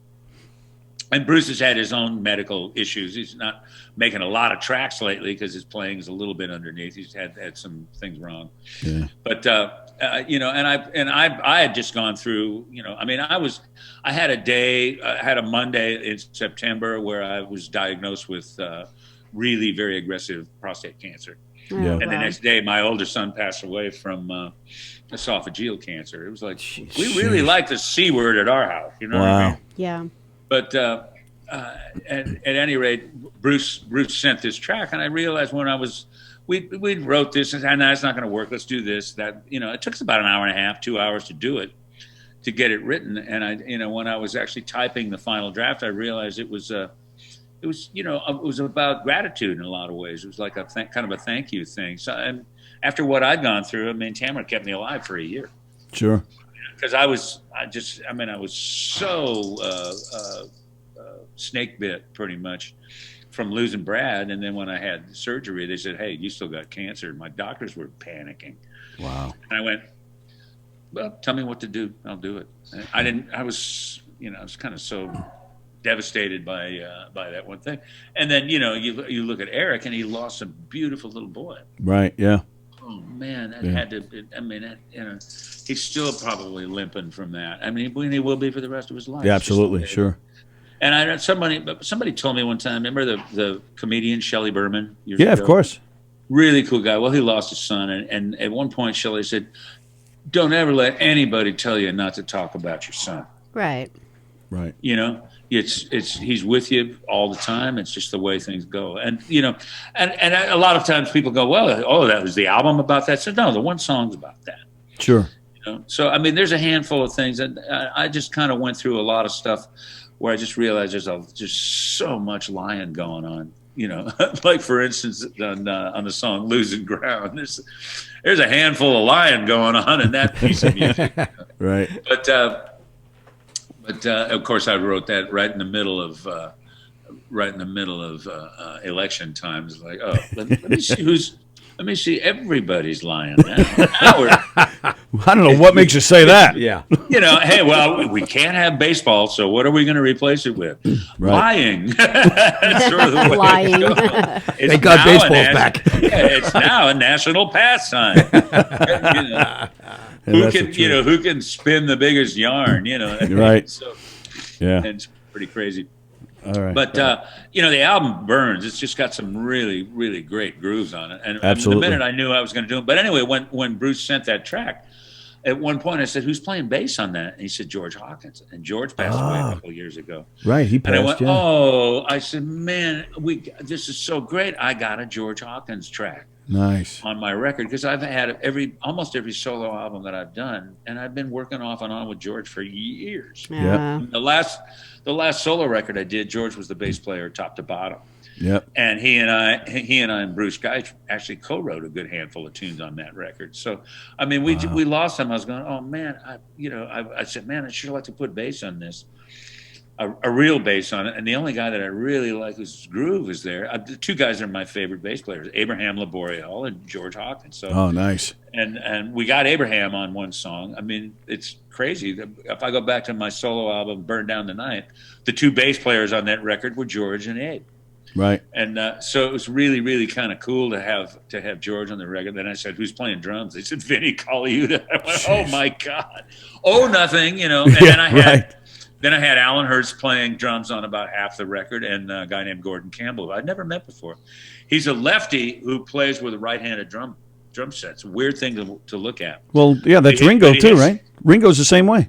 And Bruce has had his own medical issues. He's not making a lot of tracks lately because his playing is a little bit underneath. He's had some things wrong. Yeah. But I had just gone through. I had a Monday in September where I was diagnosed with really very aggressive prostate cancer. Oh, and the next day, my older son passed away from esophageal cancer. It was like, we really like the C word at our house. You know what I mean? Yeah. But at any rate, Bruce sent this track, and I realized when we wrote this, and that's not going to work. Let's do this. That it took us about an hour and a half, 2 hours to do it, to get it written. And when I was actually typing the final draft, I realized it was about gratitude in a lot of ways. It was like kind of a thank you thing. So, and after what I'd gone through, Tamara kept me alive for a year. Sure. Because I was so snake bit pretty much from losing Brad. And then when I had surgery, they said, hey, you still got cancer. My doctors were panicking. Wow. And I went, well, tell me what to do. I'll do it. I was kind of so devastated by that one thing. And then, you look at Eric, and he lost a beautiful little boy. Right. Yeah. Oh man, that had to. He's still probably limping from that. He will be for the rest of his life. Yeah, absolutely, sure. And somebody told me one time, remember the comedian Shelly Berman? Yeah, of course. Really cool guy. Well, he lost his son. And at one point, Shelly said, don't ever let anybody tell you not to talk about your son. Right. Right. You know, he's with you all the time. It's just the way things go. And, you know, and a lot of times people go, well, that was the album about that. So no, the one song's about that. Sure. You know? So, I mean, there's a handful of things. And I just kind of went through a lot of stuff where I just realized there's just so much lying going on. You know, like for instance, on the song "Losing Ground," there's a handful of lying going on in that piece of music. Right. But of course, I wrote that right in the middle of election times. Like, oh, let me see everybody's lying now. I don't know what makes you say that. Yeah. You know, hey, well, we can't have baseball, so what are we going to replace it with? Right. Lying. That's sort of the way Lying. it goes. Thank God baseball's back. Yeah, it's now a national pastime. You know, who can spin the biggest yarn? You know, right? So, yeah, it's pretty crazy. All right. But you know, the album burns. It's just got some really, really great grooves on it. And Absolutely. the minute I knew I was going to do it, but anyway, when Bruce sent that track, at one point I said, "Who's playing bass on that?" And he said, "George Hawkins." And George passed away a couple of years ago. Right, he passed. And I went, yeah. "Oh!" I said, "Man, this is so great. I got a George Hawkins track." Nice. On my record, because I've had almost every solo album that I've done, and I've been working off and on with George for years. Yeah. The last solo record I did, George was the bass player top to bottom. Yep. And he and I and Bruce Guy actually co-wrote a good handful of tunes on that record. So, I mean, we lost him. I was going, oh man, I said, man, I'd sure like to put bass on this. A real bass on it, and the only guy that I really like whose groove is there. The two guys are my favorite bass players: Abraham Laboriel and George Hawkins. So, oh, nice. And we got Abraham on one song. I mean, it's crazy. If I go back to my solo album, "Burn Down the Night," the two bass players on that record were George and Abe. Right. And so it was really, really kind of cool to have George on the record. Then I said, "Who's playing drums?" They said, "Vinny Colaiuta." I went, "Oh my God!" Oh, nothing, you know. And then I had. Right. Then I had Alan Hurst playing drums on about half the record, and a guy named Gordon Campbell, who I'd never met before. He's a lefty who plays with a right-handed drum set. It's a weird thing to look at. Well, yeah, that's Ringo too, right? Ringo's the same way.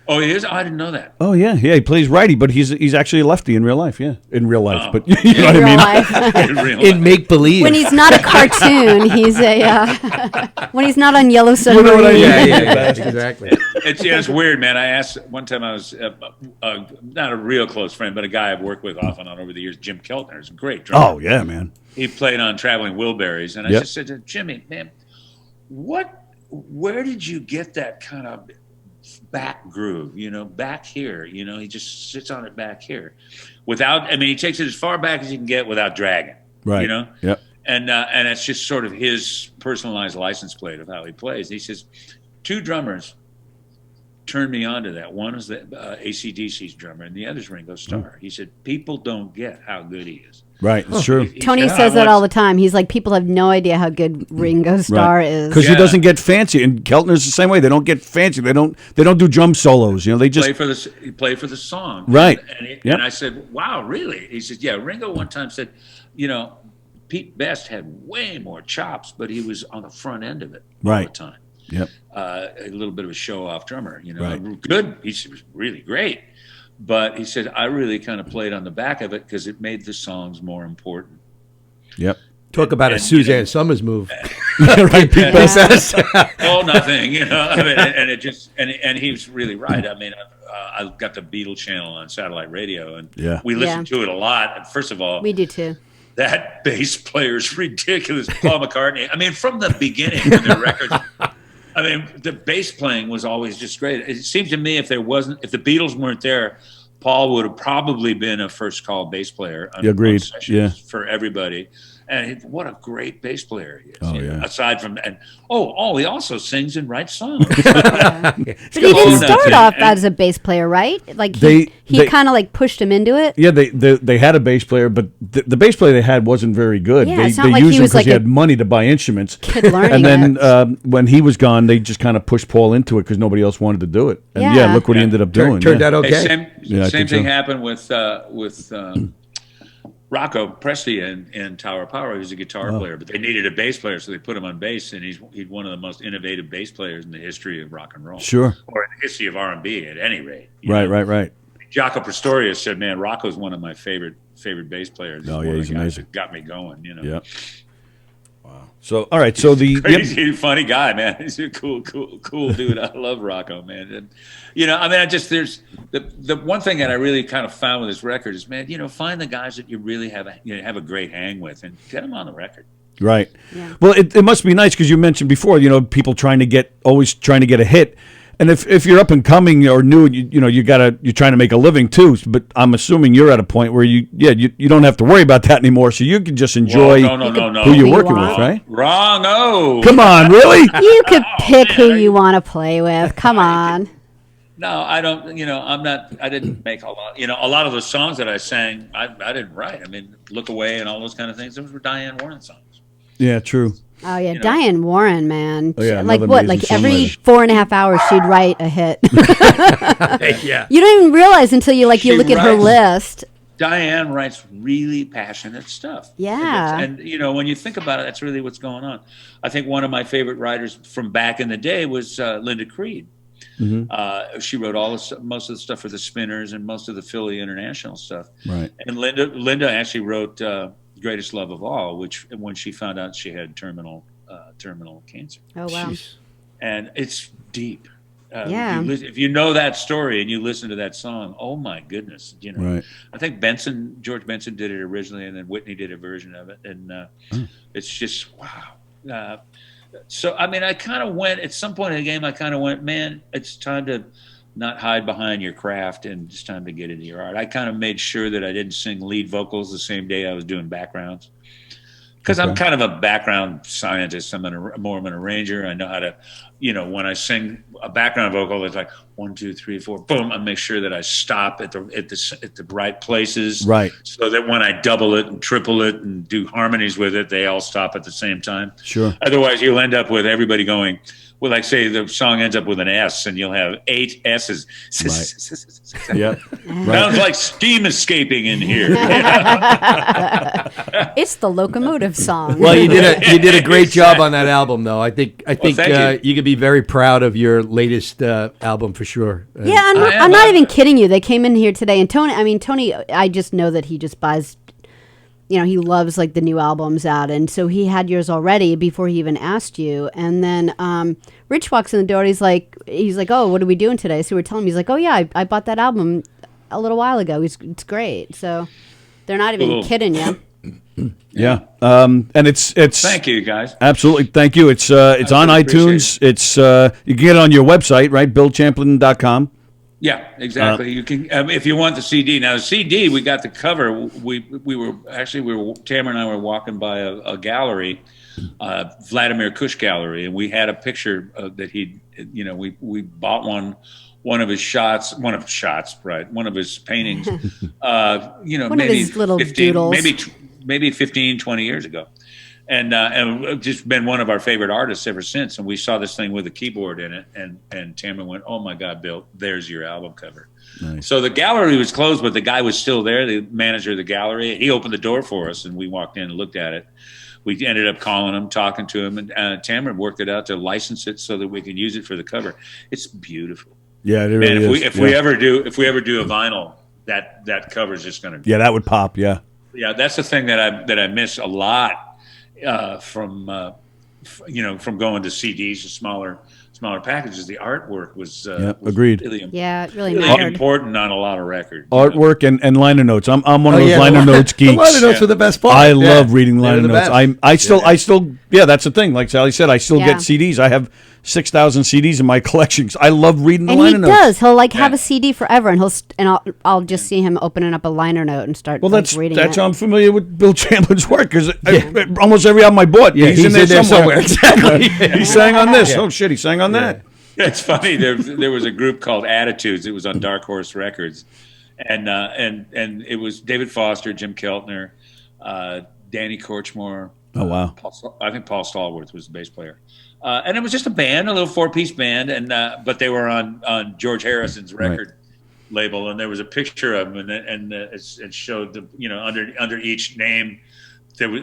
Oh, he is? Oh, I didn't know that. Oh, yeah. He plays righty, but he's actually a lefty in real life, yeah. In real life, Oh. but you know what I mean? In make-believe. When he's not a cartoon, he's when he's not on Yellow Submarine. what I mean? Yeah, exactly. It's weird, man. I asked one time, I was not a real close friend, but a guy I've worked with off and on over the years, Jim Keltner, is a great drummer. Oh, yeah, man. He played on Traveling Wilburys, and I just said to Jimmy, man, where did you get that kind of back groove, back here, he just sits on it back here he takes it as far back as he can get without dragging, right? Yep. And it's just sort of his personalized license plate of how he plays. He says, two drummers turned me on to that. One is the AC/DC's drummer, and the other's Ringo Starr. He said, people don't get how good he is. Right, it's true. Tony says that all the time. He's like, people have no idea how good Ringo Starr is. Because he doesn't get fancy, and Keltner's the same way. They don't get fancy. They don't do drum solos. They just play for the song. Right. And I said, wow, really? He said, yeah. Ringo one time said, Pete Best had way more chops, but he was on the front end of it all the time. Yep. A little bit of a show-off drummer. Right. Good. He was really great. But he said, I really kind of played on the back of it because it made the songs more important. Yep. Talk about a Suzanne Summers move. Right, Pete Best. Oh, nothing, and it just, and he was really right. I mean, I got the Beatles channel on satellite radio, and we listened to it a lot. And first of all, we do too. That bass player's ridiculous, Paul McCartney. I mean, from the beginning of their records, I mean, the bass playing was always just great. It seemed to me if the Beatles weren't there, Paul would have probably been a first call bass player on sessions for everybody. And what a great bass player he is. Oh, yeah. Aside from, and he also sings and writes songs. But he didn't start off as a bass player, right? Like he kind of like pushed him into it. Yeah, they had a bass player, but the bass player they had wasn't very good. Yeah, they it's not like used he him was because like he a had money to buy instruments. Kid learning And then it. when he was gone, they just kind of pushed Paul into it because nobody else wanted to do it. And Yeah. look what he ended up doing. Turned out okay. Hey, I same think thing so. happened with Rocco Presley in Tower of Power. He was a guitar player, but they needed a bass player, so they put him on bass, and he's one of the most innovative bass players in the history of rock and roll. Sure. Or in the history of R&B, at any rate. Right. Jaco Pastorius said, "Man, Rocco's one of my favorite bass players. Oh, yeah, he's amazing. Got me going, Yeah. Wow. So, all right. So Crazy, funny guy, man. He's a cool dude. I love Rocco, man. And, there's the one thing that I really kind of found with this record is, man, find the guys that you really have a great hang with and get them on the record. Right. Yeah. Well, it must be nice because you mentioned before, people always trying to get a hit. And if you're up and coming or new, you're trying to make a living too. But I'm assuming you're at a point where you don't have to worry about that anymore. So you can just enjoy who you're working with, right? Wrong. Oh, come on, really? You could pick who you want to play with. Come on. No, I don't. I didn't make a lot. A lot of the songs that I sang, I didn't write. I mean, Look Away and all those kind of things. Those were Diane Warren songs. Yeah, true. Oh yeah, Diane Warren, man. Oh, yeah, like what? Like every 4.5 hours, she'd write a hit. Yeah. You don't even realize until you look at her list. Diane writes really passionate stuff. Yeah. And when you think about it, that's really what's going on. I think one of my favorite writers from back in the day was Linda Creed. Mm-hmm. She wrote most of the stuff for the Spinners and most of the Philly International stuff. Right. And Linda actually wrote Greatest Love of All, which when she found out she had terminal cancer. Oh wow! Jeez. And it's deep. Yeah. If you know that story and you listen to that song, oh my goodness! Right. I think George Benson did it originally, and then Whitney did a version of it, and it's just wow. So I mean, I kind of went at some point in the game. I kind of went, man, it's time to not hide behind your craft and it's time to get into your art. I kind of made sure that I didn't sing lead vocals the same day I was doing backgrounds. Because I'm kind of a background scientist. I'm more of an arranger. I know how to, when I sing a background vocal, it's like 1, 2, 3, 4, boom. I make sure that I stop at the right places, right? So that when I double it and triple it and do harmonies with it, they all stop at the same time. Sure. Otherwise, you'll end up with everybody going. Well, like say the song ends up with an S, and you'll have 8 S's. Right. Yep. Sounds like steam escaping in here. It's the locomotive song. Well, you did a great job on that album, though. I think thank you could be very proud of your latest album for sure. Yeah, I'm not even kidding you. They came in here today, and Tony, I just know that he just buys. He loves like the new albums out, and so he had yours already before he even asked you. And then Rich walks in the door. And he's like, "Oh, what are we doing today?" So we're telling him. He's like, "Oh yeah, I bought that album a little while ago. It's great." So they're not even kidding you. Yeah, and it's. Thank you, guys. Absolutely, thank you. It's on iTunes. It's you can get it on your website, right? BillChamplin.com. Yeah, exactly. You can if you want the CD. Now the CD, we got the cover. We were Tamara and I were walking by a gallery, Vladimir Kush Gallery, and we had a picture that we bought one of his paintings. One of his little 15, doodles. maybe 15, 20 years ago. And just been one of our favorite artists ever since. And we saw this thing with a keyboard in it, and Tamara went, "Oh my God, Bill, there's your album cover." Nice. So the gallery was closed, but the guy was still there, the manager of the gallery. He opened the door for us, and we walked in and looked at it. We ended up calling him, talking to him, and Tamara worked it out to license it so that we could use it for the cover. It's beautiful. Yeah, it really is. If we ever do a vinyl, that cover is just going to. Yeah, that would pop. Yeah. Yeah, that's the thing that I miss a lot. From going to CDs to smaller packages, the artwork was agreed. Really, really mattered. important on a lot of records. Artwork and liner notes. I'm one of those liner notes geeks. The liner notes are the best part. I love reading liner notes. Best. I still that's the thing. Like Sallie said, I still get CDs. I have 6,000 CDs in my collections. I love reading the and liner he notes. does. He'll like have a CD forever, and I'll just see him opening up a liner note and start. Well, like, reading that's it. how I'm familiar with Bill Champlin's work because almost every album I bought, he's in there somewhere. Exactly. He sang on this. Oh shit, he sang on that. It's funny. There was a group called Attitudes. It was on Dark Horse Records, and it was David Foster, Jim Keltner, Danny Korchmore. Oh wow! I think Paul Stallworth was the bass player, and it was just a band, a little 4-piece band, and but they were on George Harrison's record label, and there was a picture of them, and it showed under each name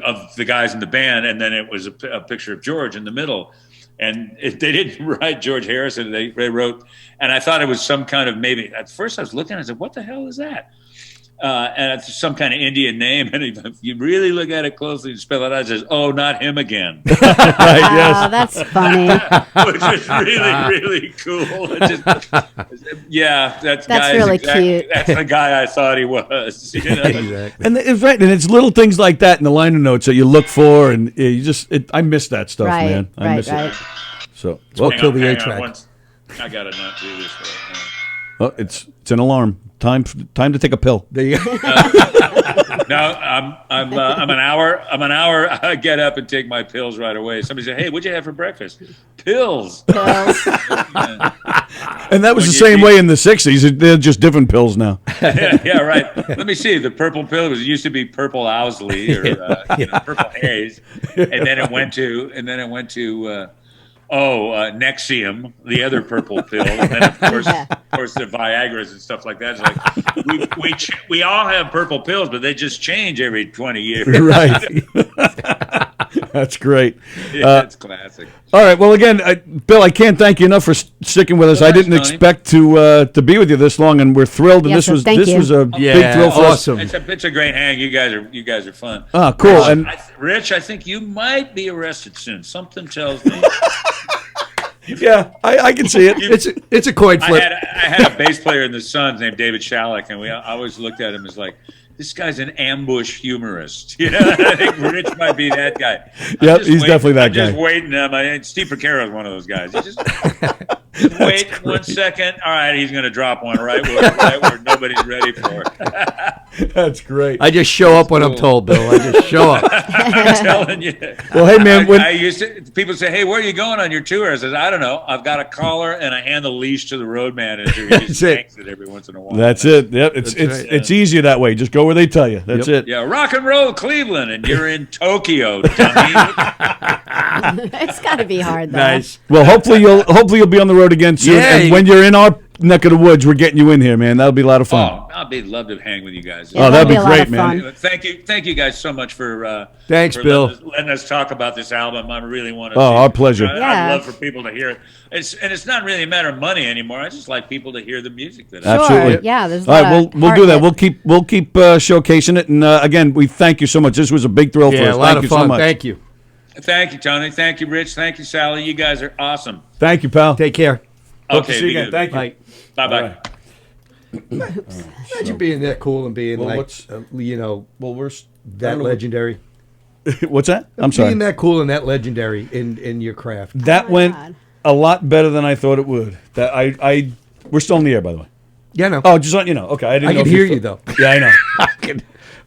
of the guys in the band, and then it was a picture of George in the middle. And they didn't write George Harrison. They wrote, and I thought it was some kind of maybe. At first, I was looking. I said, "What the hell is that?" And it's some kind of Indian name. And if you really look at it closely and spell it out, it says, "Oh, not him again." Right? Yes. Oh, that's funny. Which is really, really cool. That's really cute. That's the guy I thought he was. Exactly. And it's right, and it's little things like that in the liner notes that you look for, and I miss that stuff, Right, man. I miss right. it. So, Well, kill the hang 8-track. on, I gotta not do this right now. well, it's an alarm. Time to take a pill. There you go. No, I'm an hour. I get up and take my pills right away. Somebody said, "Hey, what'd you have for breakfast?" Pills. Pills. And that was When the you same eat- way in the '60s. They're just different pills now. yeah, right. Let me see. The purple pill used to be purple Owsley or purple haze, and then it went to Nexium, the other purple pill, and then of course the Viagra's and stuff like that. It's like we all have purple pills, but they just change every 20 years. Right. That's great. It's classic. All right. Well, again, Bill, I can't thank you enough for sticking with us. I didn't Tony. expect to be with you this long, and we're thrilled. And Yes, this thank you. was a big thrill for us. awesome. It's a great hang. You guys are fun. Ah, cool. And Rich, I think you might be arrested soon. Something tells me. yeah, I can see it. It's a coin flip. I had a bass player in the Suns named David Shalleck, and I always looked at him as like, this guy's an ambush humorist. I think Rich might be that guy. Yep, he's definitely that guy. Just waiting. Steve Percaro is one of those guys. Just wait 1 second. All right, he's going to drop one right where nobody's ready for it. That's great. I just show up when I'm told, Bill. I just show up. I'm telling you. Well, hey, man. I used to. People say, "Hey, where are you going on your tour?" I said, "I don't know. I've got a collar and I hand the leash to the road manager. He just That's it. yanks it every once in a while." That's it. Yep. It's easier that way. Just go where they tell you. That's it. Yeah, rock and roll Cleveland, and you're in Tokyo, dummy. It's got to be hard, though. Nice. Well, hopefully you'll be on the road again soon. Yeah, and when you're in our neck of the woods, we're getting you in here, man. That'll be a lot of fun. Oh, I'd love to hang with you guys. Oh, that'd be a lot great, of man. fun. Thank you guys so much for Thanks, for Bill. letting us talk about this album. I really want to. Oh, our pleasure. Yeah. I'd love for people to hear it. It's not really a matter of money anymore. I just like people to hear the music that I Sure. Absolutely. Yeah, there's a All lot right, of we'll heart do in that. it. We'll keep showcasing it. And again, we thank you so much. This was a big thrill for Yeah, us. a lot Thank of you fun. so much. Thank you. Thank you, Tony. Thank you, Rich. Thank you, Sallie. You guys are awesome. Thank you, pal. Take care. Hope to Okay, see you be again. good. Thank you. Bye. Bye-bye. All right. Imagine being that cool and being Well, like, what's- well, we're that legendary. What's that? I'm sorry. Being that cool and that legendary in your craft. That Oh my went God. a lot better than I thought it would. That we're still in the air, by the way. Yeah, no. Oh, just let you know. Okay, I didn't. I know can if hear you, though. Yeah, I know.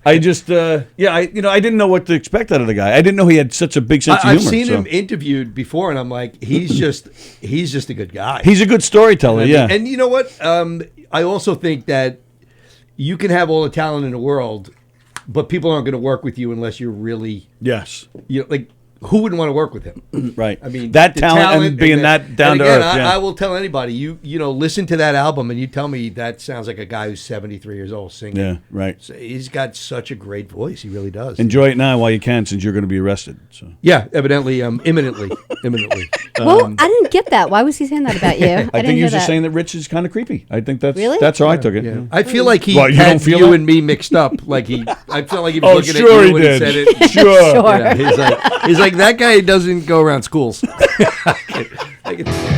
I just, I didn't know what to expect out of the guy. I didn't know he had such a big sense of I've humor. seen so. him interviewed before, and I'm like, he's just a good guy. He's a good storyteller. Yeah. And you know what? I also think that you can have all the talent in the world, but people aren't going to work with you unless you're really, Yes. like, who wouldn't want to work with him? Right. I mean, that the talent and being that down to earth. I will tell anybody, you listen to that album and you tell me that sounds like a guy who's 73 years old singing. Yeah. Right. So he's got such a great voice. He really does. Enjoy it now while you can, since you're going to be arrested. So. Yeah, evidently, imminently. Well, I didn't get that. Why was he saying that about you? I I didn't think he hear was just that. saying that Rich is kind of creepy. I think that's Really? that's how I took it. Yeah. I feel like he Well, you had don't feel you that? and me mixed up. Like I felt like he was Oh, looking sure at he you when did. he said it. Sure. Sure. Yeah, he's like that guy doesn't go around schools. I can-